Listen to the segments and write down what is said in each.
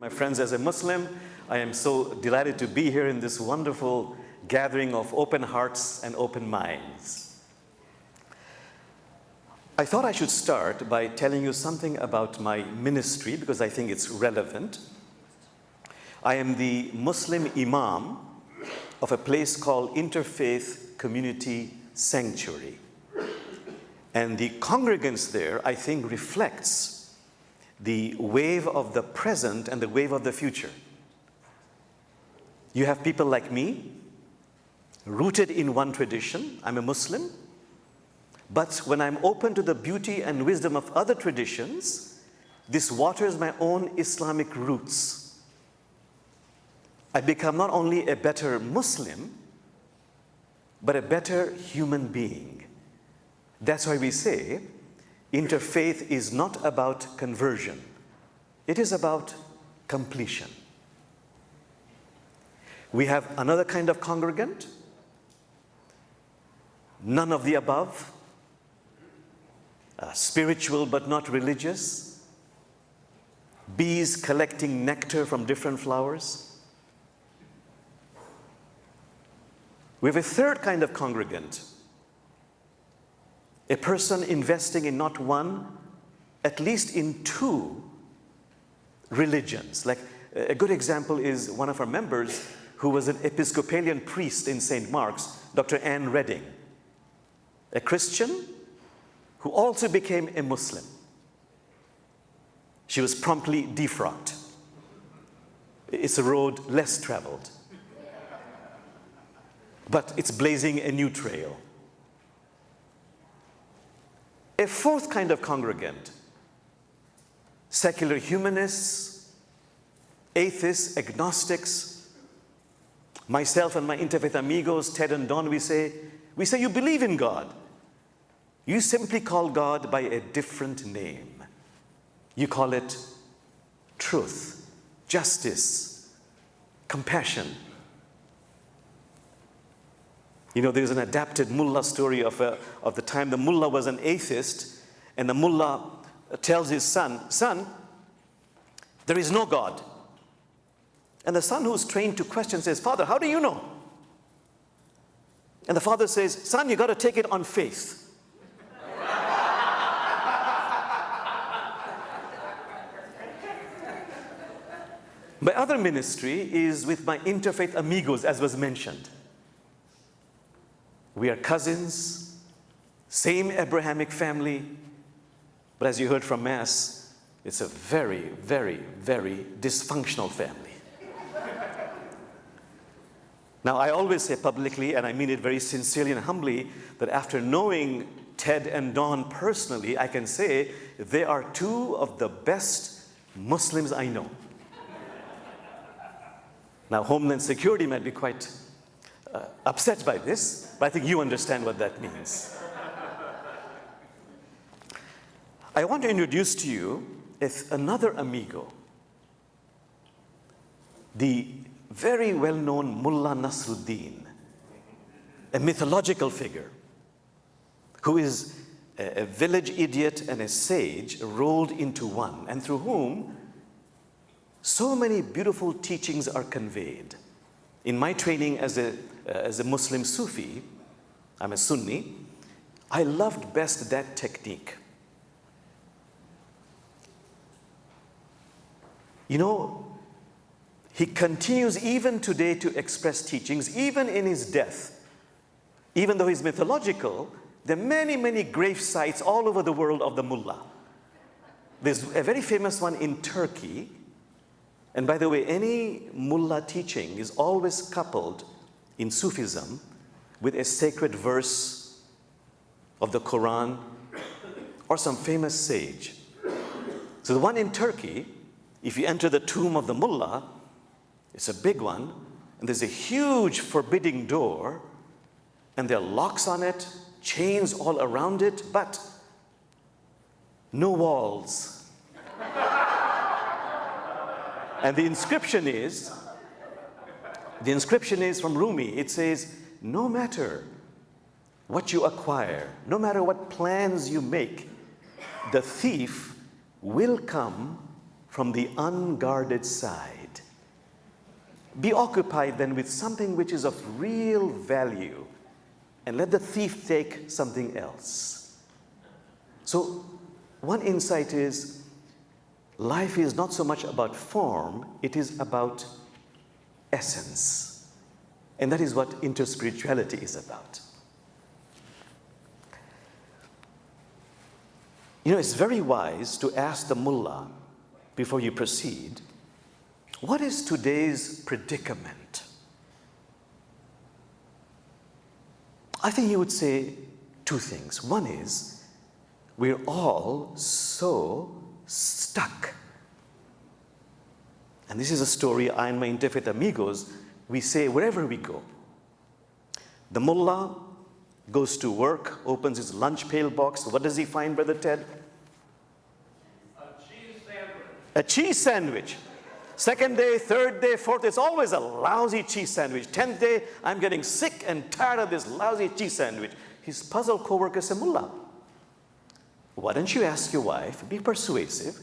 My friends, as a Muslim, I am so delighted to be here in this wonderful gathering of open hearts and open minds. I thought I should start by telling you something about my ministry because I think it's relevant. I am the Muslim Imam of a place called Interfaith Community Sanctuary. And the congregants there, I think, reflects the wave of the present and the wave of the future. You have people like me, rooted in one tradition. I'm a Muslim. But when I'm open to the beauty and wisdom of other traditions, this waters my own Islamic roots. I become not only a better Muslim, but a better human being. That's why we say, interfaith is not about conversion. It is about completion. We have another kind of congregant, none of the above, spiritual but not religious, bees collecting nectar from different flowers. We have a third kind of congregant, a person investing in not one, at least in two religions. Like a good example is one of our members who was an Episcopalian priest in St. Mark's, Dr. Anne Redding, a Christian who also became a Muslim. She was promptly defrocked. It's a road less traveled, but it's blazing a new trail. A fourth kind of congregant, secular humanists, atheists, agnostics, myself and my interfaith amigos, Ted and Don, we say you believe in God. You simply call God by a different name. You call it truth, justice, compassion. You know, there's an adapted Mulla story of the time the Mulla was an atheist, and the Mulla tells his son, "Son, there is no God." And the son, who's trained to question, says, "Father, how do you know?" And the father says, "Son, you got to take it on faith." My other ministry is with my interfaith amigos, as was mentioned. We are cousins, same Abrahamic family, but as you heard from Mass, it's a very, very, very dysfunctional family. Now, I always say publicly, and I mean it very sincerely and humbly, that after knowing Ted and Dawn personally, I can say they are two of the best Muslims I know. Now, Homeland Security might be quite upset by this, but I think you understand what that means. I want to introduce to you another amigo, the very well-known Mulla Nasruddin, a mythological figure who is a village idiot and a sage rolled into one, and through whom so many beautiful teachings are conveyed. In my training as a Muslim Sufi, I'm a Sunni, I loved best that technique. You know, he continues even today to express teachings, even in his death. Even though he's mythological, there are many, many grave sites all over the world of the Mullah. There's a very famous one in Turkey. And by the way, any Mullah teaching is always coupled in Sufism with a sacred verse of the Quran or some famous sage. So the one in Turkey, if you enter the tomb of the Mullah, it's a big one, and there's a huge forbidding door, and there are locks on it, chains all around it, but no walls. And the inscription is from Rumi. It says, no matter what you acquire, no matter what plans you make, the thief will come from the unguarded side. Be occupied then with something which is of real value, and let the thief take something else. So one insight is, life is not so much about form, it is about essence. And that is what InterSpirituality is about. You know, it's very wise to ask the mullah before you proceed, what is today's predicament? I think he would say two things. One is, we're all so stuck. And this is a story I and my interfaith amigos, we say wherever we go. The mullah goes to work, opens his lunch pail box. What does he find, Brother Ted? A cheese sandwich. A cheese sandwich. Second day, third day, fourth day, it's always a lousy cheese sandwich. 10th day, I'm getting sick and tired of this lousy cheese sandwich. His puzzled co-worker said, Mullah, why don't you ask your wife, be persuasive,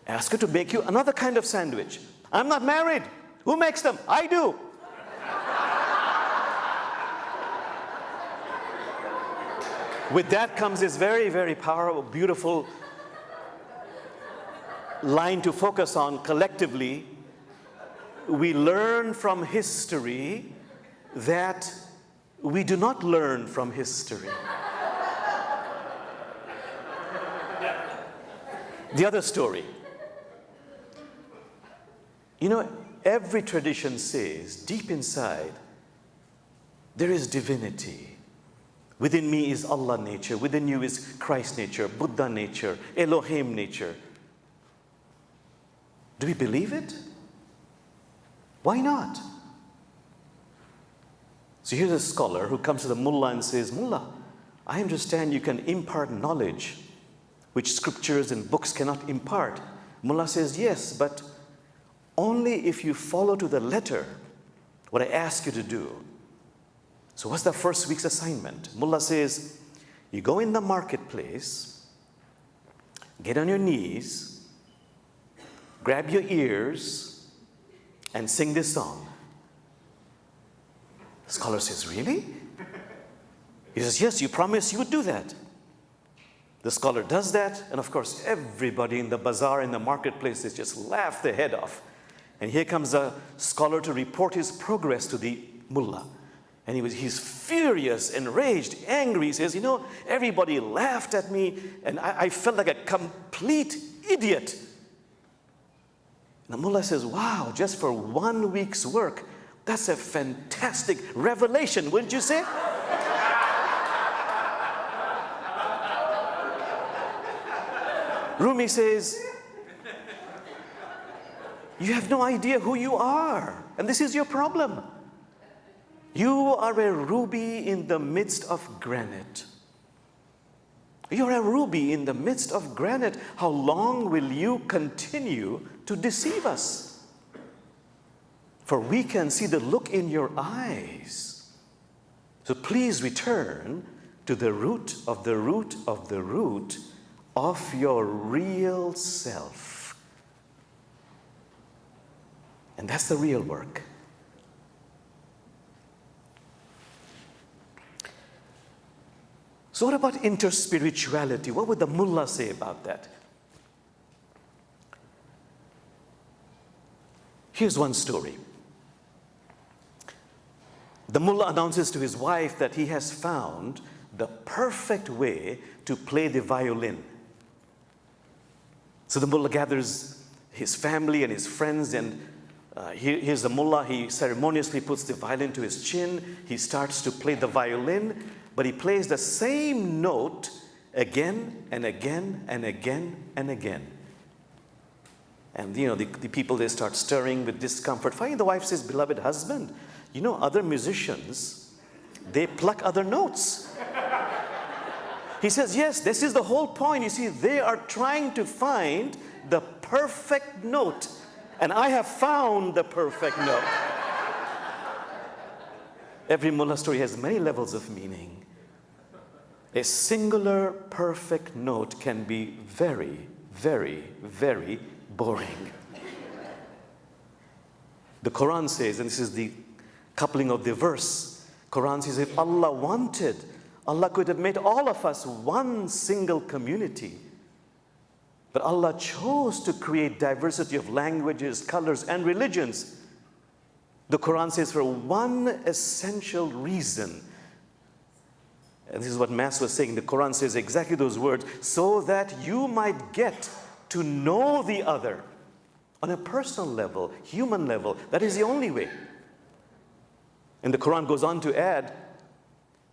ask her to make you another kind of sandwich. I'm not married. Who makes them? I do. With that comes this very, very powerful, beautiful line to focus on collectively. We learn from history that we do not learn from history. The other story. You know, every tradition says, deep inside, there is divinity. Within me is Allah nature. Within you is Christ nature, Buddha nature, Elohim nature. Do we believe it? Why not? So here's a scholar who comes to the mullah and says, Mullah, I understand you can impart knowledge which scriptures and books cannot impart. Mullah says, yes, but only if you follow to the letter what I ask you to do. So what's the first week's assignment? Mullah says, you go in the marketplace, get on your knees, grab your ears, and sing this song. The scholar says, really? He says, yes, you promised you would do that. The scholar does that, and of course, everybody in the bazaar, in the marketplace, is just laugh their head off. And here comes a scholar to report his progress to the mullah. And he's furious, enraged, angry. He says, you know, everybody laughed at me, and I felt like a complete idiot. And the mullah says, wow, just for 1 week's work, that's a fantastic revelation, wouldn't you say? Rumi says, you have no idea who you are, and this is your problem. You are a ruby in the midst of granite. You're a ruby in the midst of granite. How long will you continue to deceive us? For we can see the look in your eyes. So please return to the root of the root of the root of your real self. And that's the real work. So what about InterSpirituality? What would the mullah say about that? Here's one story. The mullah announces to his wife that he has found the perfect way to play the violin. So the mullah gathers his family and his friends, and here's the mullah. He ceremoniously puts the violin to his chin. He starts to play the violin, but he plays the same note again and again and again and again. And you know, the people, they start stirring with discomfort. Finally, the wife says, beloved husband, you know, other musicians, they pluck other notes. He says, yes, this is the whole point. You see, they are trying to find the perfect note. And I have found the perfect note. Every mullah story has many levels of meaning. A singular perfect note can be very, very, very boring. The Quran says, and this is the coupling of the verse, Quran says, if Allah wanted, Allah could have made all of us one single community. But Allah chose to create diversity of languages, colors, and religions. The Quran says for one essential reason. And this is what Mass was saying. The Quran says exactly those words, so that you might get to know the other on a personal level, human level. That is the only way. And the Quran goes on to add,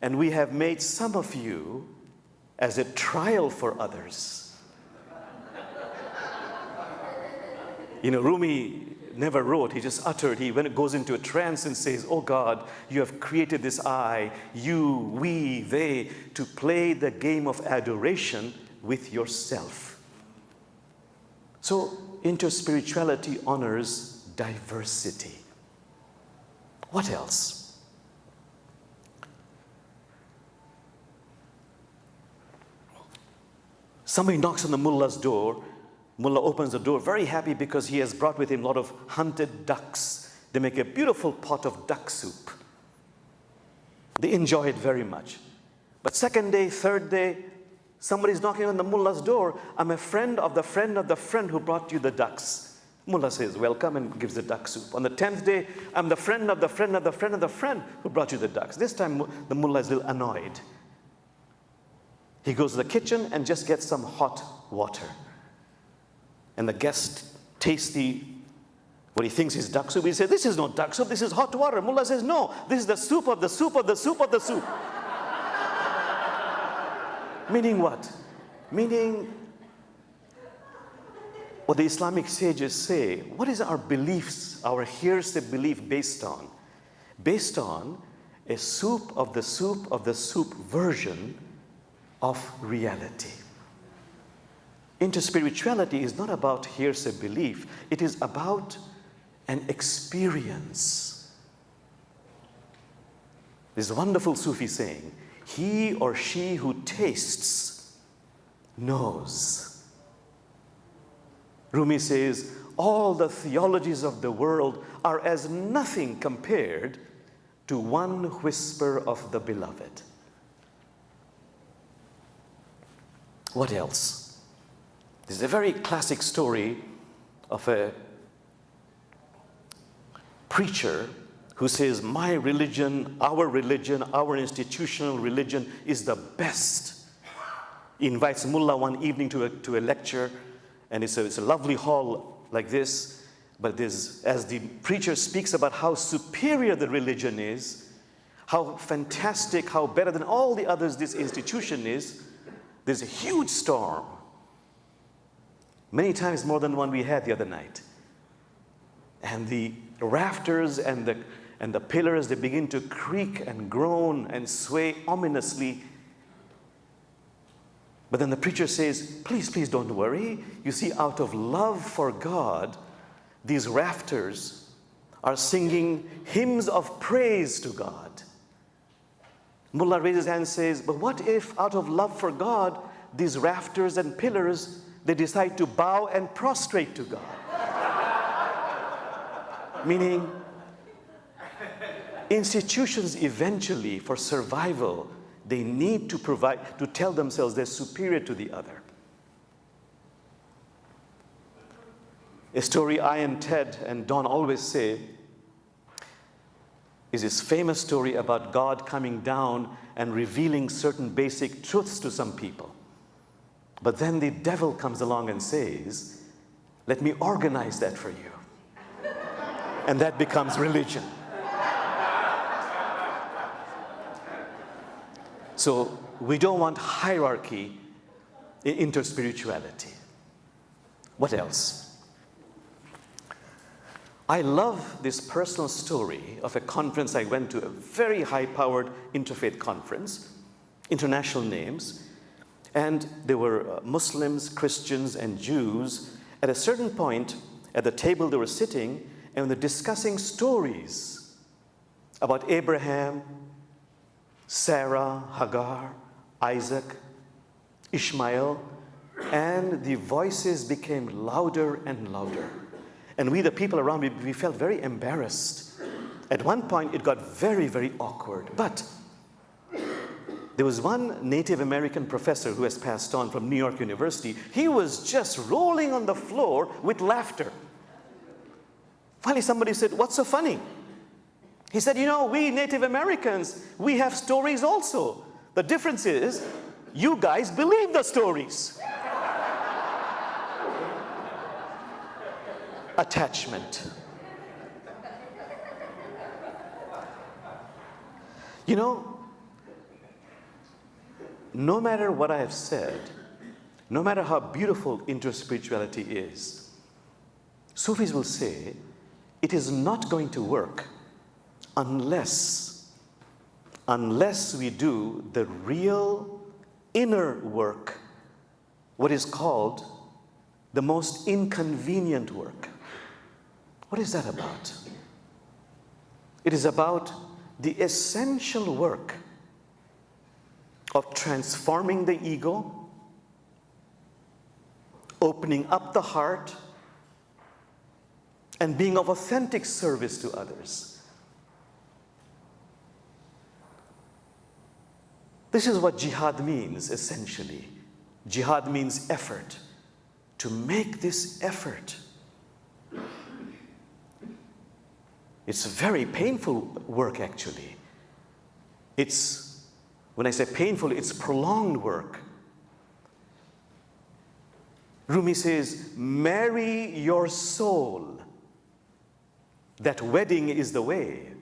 and we have made some of you as a trial for others. You know, Rumi never wrote, he just uttered. When it goes into a trance and says, oh God, you have created this I, you, we, they, to play the game of adoration with yourself. So, InterSpirituality honors diversity. What else? Somebody knocks on the mullah's door. Mullah opens the door, very happy because he has brought with him a lot of hunted ducks. They make a beautiful pot of duck soup. They enjoy it very much. But second day, third day, somebody's knocking on the mullah's door. I'm a friend of the friend of the friend who brought you the ducks. Mullah says, welcome, and gives the duck soup. On the 10th day, I'm the friend of the friend of the friend of the friend who brought you the ducks. This time, the mullah is a little annoyed. He goes to the kitchen and just gets some hot water. And the guest tastes what he thinks is duck soup. He says, this is not duck soup, this is hot water. Mullah says, no, this is the soup of the soup of the soup of the soup. Meaning what? Meaning what the Islamic sages say, what is our beliefs, our hearsay belief based on? Based on a soup of the soup of the soup version of reality. InterSpirituality is not about hearsay belief. It is about an experience. This wonderful Sufi saying, he or she who tastes knows. Rumi says, all the theologies of the world are as nothing compared to one whisper of the beloved. What else? This is a very classic story of a preacher who says, my religion, our institutional religion is the best. He invites Mullah one evening to a lecture, and it's a lovely hall like this, but as the preacher speaks about how superior the religion is, how fantastic, how better than all the others this institution is, there's a huge storm. Many times more than one we had the other night. And the rafters and the pillars, they begin to creak and groan and sway ominously. But then the preacher says, please, please don't worry. You see, out of love for God, these rafters are singing hymns of praise to God. Mullah raises his hand and says, but what if out of love for God, these rafters and pillars, they decide to bow and prostrate to God? Meaning, institutions eventually, for survival, they need to provide, to tell themselves they're superior to the other. A story I and Ted and Don always say is this famous story about God coming down and revealing certain basic truths to some people. But then the devil comes along and says, let me organize that for you. And that becomes religion. So we don't want hierarchy in InterSpirituality. What else? I love this personal story of a conference I went to, a very high-powered interfaith conference, international names, and there were Muslims, Christians, and Jews. At a certain point, at the table they were sitting, and they're discussing stories about Abraham, Sarah, Hagar, Isaac, Ishmael, and the voices became louder and louder. And we, the people around, we felt very embarrassed. At one point, it got very, very awkward. But there was one Native American professor who has passed on from New York University. He was just rolling on the floor with laughter. Finally, somebody said, "What's so funny?" He said, "You know, we Native Americans, we have stories also. The difference is, you guys believe the stories." Attachment. You know, no matter what I have said, no matter how beautiful interspirituality is, Sufis will say it is not going to work unless we do the real inner work, what is called the most inconvenient work. What is that about? It is about the essential work of transforming the ego, opening up the heart, and being of authentic service to others. This is what jihad means, essentially. Jihad means effort. To make this effort. It's very painful work, actually. When I say painful, it's prolonged work. Rumi says, "Marry your soul. That wedding is the way."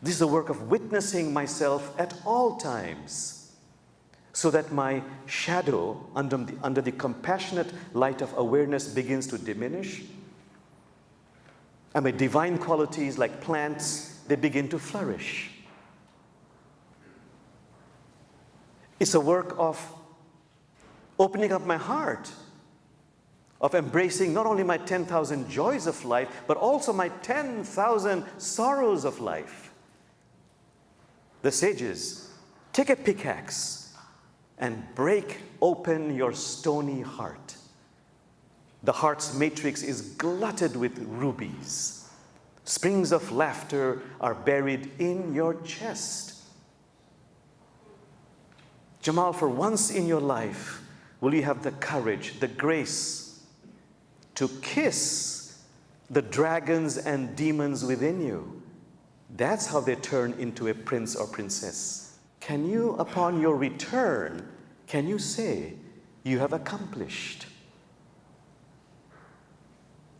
This is the work of witnessing myself at all times, so that my shadow under the compassionate light of awareness begins to diminish, and my divine qualities, like plants, they begin to flourish. It's a work of opening up my heart, of embracing not only my 10,000 joys of life, but also my 10,000 sorrows of life. The sages, take a pickaxe and break open your stony heart. The heart's matrix is glutted with rubies. Springs of laughter are buried in your chest. Jamal, for once in your life, will you have the courage, the grace to kiss the dragons and demons within you? That's how they turn into a prince or princess. Can you, upon your return, can you say, you have accomplished?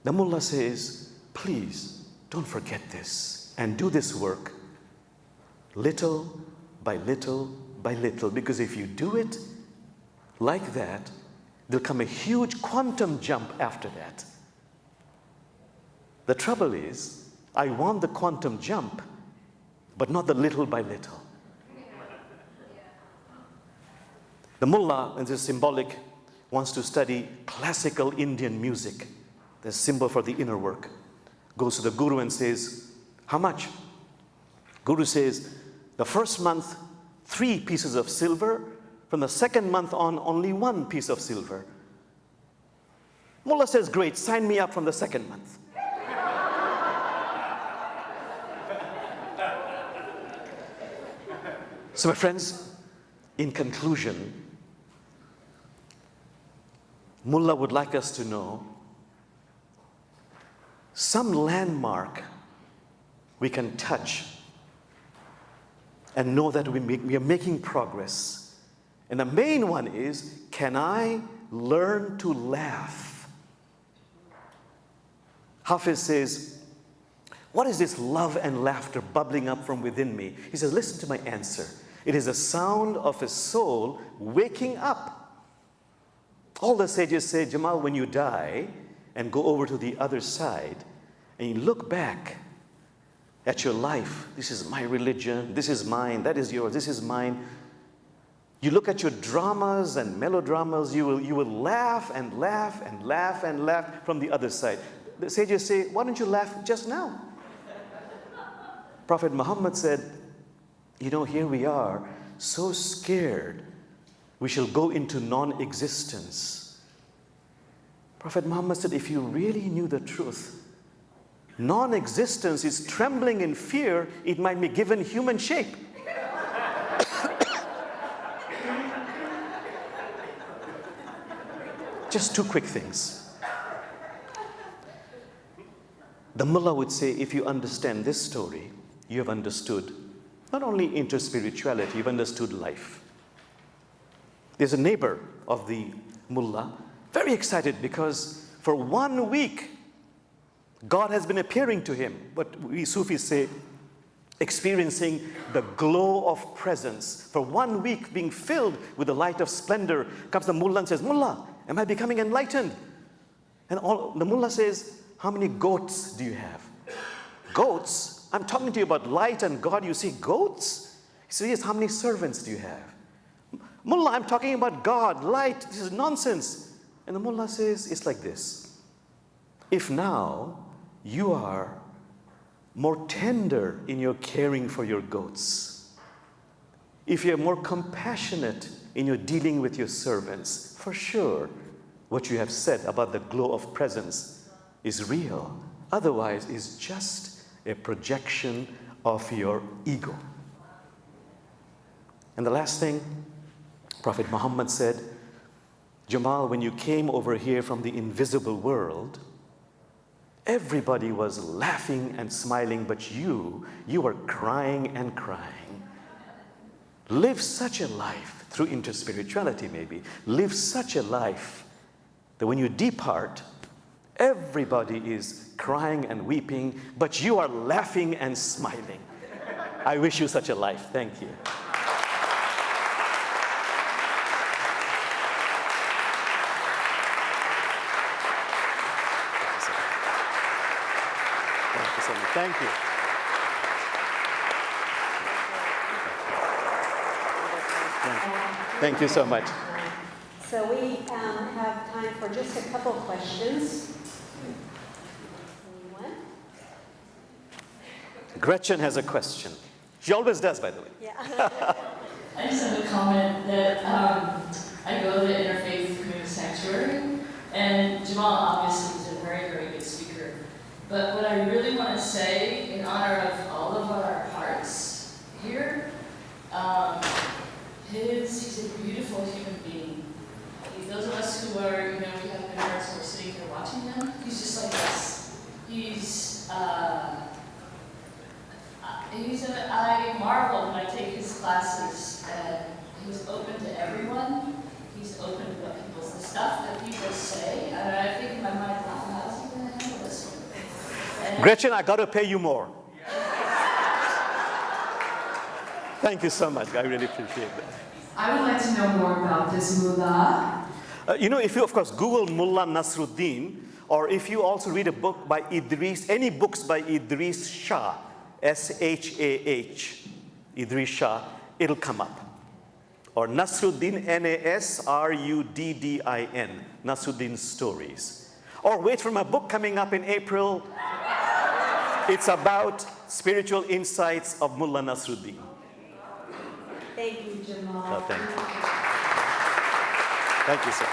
The mullah says, please don't forget this and do this work little by little by little, because if you do it like that, there'll come a huge quantum jump after that. The trouble is, I want the quantum jump, but not the little by little. The mullah, and this is symbolic, wants to study classical Indian music, the symbol for the inner work. Goes to the guru and says, how much? Guru says, the first month, 3 pieces of silver. From the second month on, only 1 piece of silver. Mullah says, great, sign me up from the second month. So my friends, in conclusion, Mullah would like us to know some landmark we can touch and know that we are making progress. And the main one is, can I learn to laugh? Hafiz says, what is this love and laughter bubbling up from within me? He says, listen to my answer. It is the sound of a soul waking up. All the sages say, Jamal, when you die and go over to the other side and you look back at your life, this is my religion, this is mine, that is yours, this is mine. You look at your dramas and melodramas, you will laugh and laugh and laugh and laugh from the other side. The sages say, why don't you laugh just now? Prophet Muhammad said, you know, here we are, so scared we shall go into non-existence. Prophet Muhammad said, if you really knew the truth, non-existence is trembling in fear it might be given human shape. Just two quick things. The mullah would say, if you understand this story, you have understood not only interspirituality, you've understood life. There's a neighbor of the mullah, very excited because for 1 week, God has been appearing to him. What we Sufis say, experiencing the glow of presence. For 1 week, being filled with the light of splendor, comes the mullah and says, Mullah, am I becoming enlightened? And the mullah says, how many goats do you have? Goats? I'm talking to you about light and God. You see goats? He says, yes, how many servants do you have? Mullah, I'm talking about God, light. This is nonsense. And the mullah says, it's like this. If now you are more tender in your caring for your goats, if you're more compassionate in your dealing with your servants, for sure, what you have said about the glow of presence is real. Otherwise, it's just a projection of your ego. And the last thing, Prophet Muhammad said, Jamal, when you came over here from the invisible world, everybody was laughing and smiling, but you were crying and crying. Live such a life, through interspirituality maybe, live such a life that when you depart, everybody is crying and weeping, but you are laughing and smiling. I wish you such a life. Thank you. Thank you. Thank you so much. So we have time for just a couple questions. Anyone? Gretchen has a question. She always does, by the way. Yeah. I just have a comment that I go to the Interfaith Community Sanctuary, and Jamal obviously is a very, very good speaker. But what I really want to say, in honor of all of our hearts here, he's a beautiful human being. Those of us who are, we have good hearts who are sitting here watching him, he's just like us. I marvel when I take his classes, and he's open to everyone. He's open to the stuff that people say, and I think in my mind, wow, how's he going to handle this one? Gretchen, I got to pay you more. Thank you so much. I really appreciate that. I would like to know more about this mullah. If you, of course, Google Mulla Nasruddin, or if you also read a book by Idris, any books by Idris Shah, S-H-A-H, Idris Shah, it'll come up. Or Nasruddin, N-A-S-R-U-D-D-I-N, Nasruddin Stories. Or wait for my book coming up in April. It's about spiritual insights of Mulla Nasruddin. Thank you, Jamal. Oh, thank you. Thank you, sir.